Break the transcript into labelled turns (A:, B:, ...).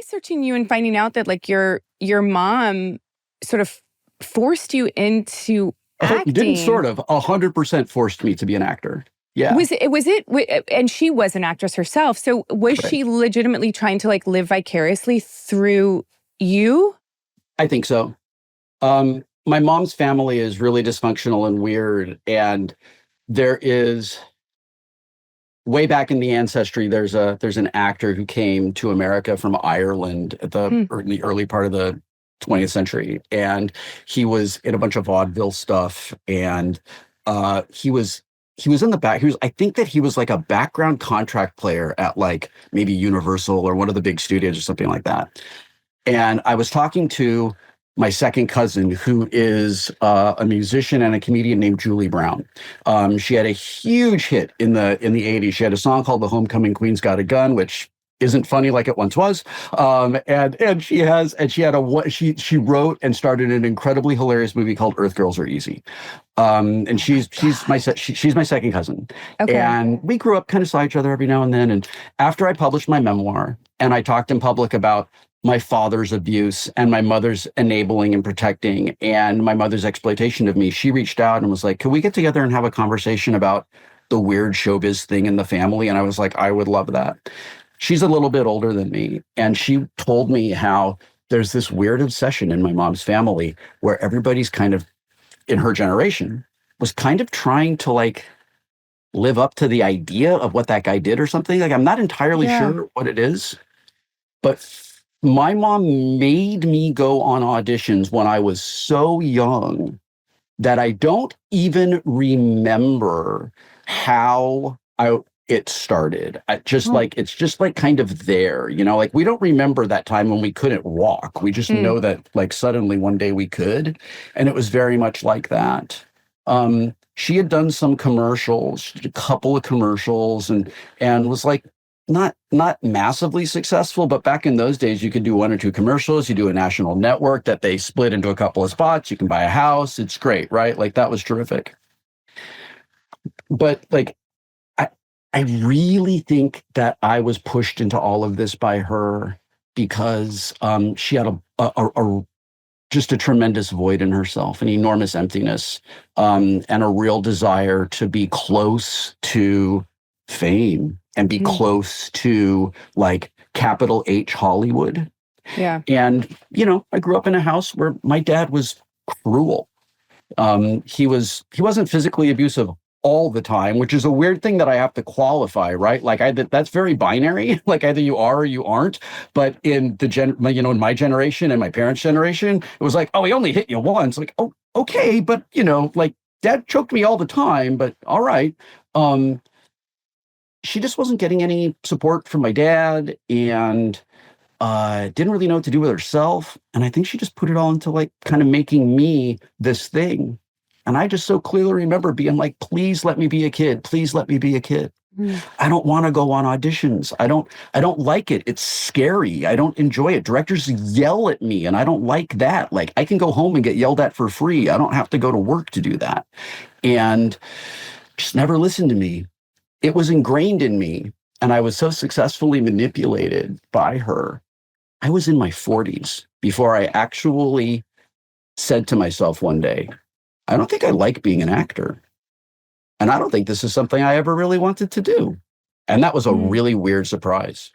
A: researching you and finding out that like your mom sort of forced you into acting.
B: Didn't sort of, 100% forced me to be an actor. Yeah.
A: Was it, and she was an actress herself. So was she legitimately trying to like live vicariously through you?
B: I think so. My mom's family is really dysfunctional and weird. And there is, way back in the ancestry, there's an actor who came to America from Ireland at the early part of the 20th century. And he was in a bunch of vaudeville stuff. And he was in the back. I think that he was like a background contract player at like maybe Universal or one of the big studios or something like that. And I was talking to my second cousin, who is a musician and a comedian named Julie Brown. She had a huge hit in the 80s. She had a song called "The Homecoming Queen's Got a Gun," which isn't funny like it once was. And she wrote and started an incredibly hilarious movie called "Earth Girls Are Easy." And she's my second cousin. Okay. And we grew up kind of saw each other every now and then. And after I published my memoir and I talked in public about my father's abuse and my mother's enabling and protecting and my mother's exploitation of me, she reached out and was like, "Can we get together and have a conversation about the weird showbiz thing in the family?" And I was like, "I would love that." She's a little bit older than me. And she told me how there's this weird obsession in my mom's family where everybody's kind of, in her generation, was kind of trying to like live up to the idea of what that guy did or something. Like, I'm not entirely sure what it is, but my mom made me go on auditions when I was so young that I don't even remember how it started. It's just like kind of there, you know, like we don't remember that time when we couldn't walk. We just know that like suddenly one day we could. And it was very much like that. She had done some commercials, a couple of commercials and was like, not massively successful, but back in those days, you could do one or two commercials. You do a national network that they split into a couple of spots. You can buy a house. It's great, right? Like that was terrific. But like, I really think that I was pushed into all of this by her because she had just a tremendous void in herself, an enormous emptiness, and a real desire to be close to fame and be close to like capital H Hollywood.
A: Yeah.
B: And, you know, I grew up in a house where my dad was cruel. He wasn't physically abusive all the time, which is a weird thing that I have to qualify, right? Like that's very binary. Like either you are or you aren't. But in in my generation and my parents' generation, it was like, oh, he only hit you once. Like, oh, okay, but you know, like dad choked me all the time, but all right. She just wasn't getting any support from my dad and didn't really know what to do with herself. And I think she just put it all into like kind of making me this thing. And I just so clearly remember being like, please let me be a kid. Please let me be a kid. I don't want to go on auditions. I don't like it. It's scary. I don't enjoy it. Directors yell at me and I don't like that. Like I can go home and get yelled at for free. I don't have to go to work to do that. And just never listened to me. It was ingrained in me. And I was so successfully manipulated by her. I was in my 40s before I actually said to myself one day, I don't think I like being an actor. And I don't think this is something I ever really wanted to do. And that was a really weird surprise.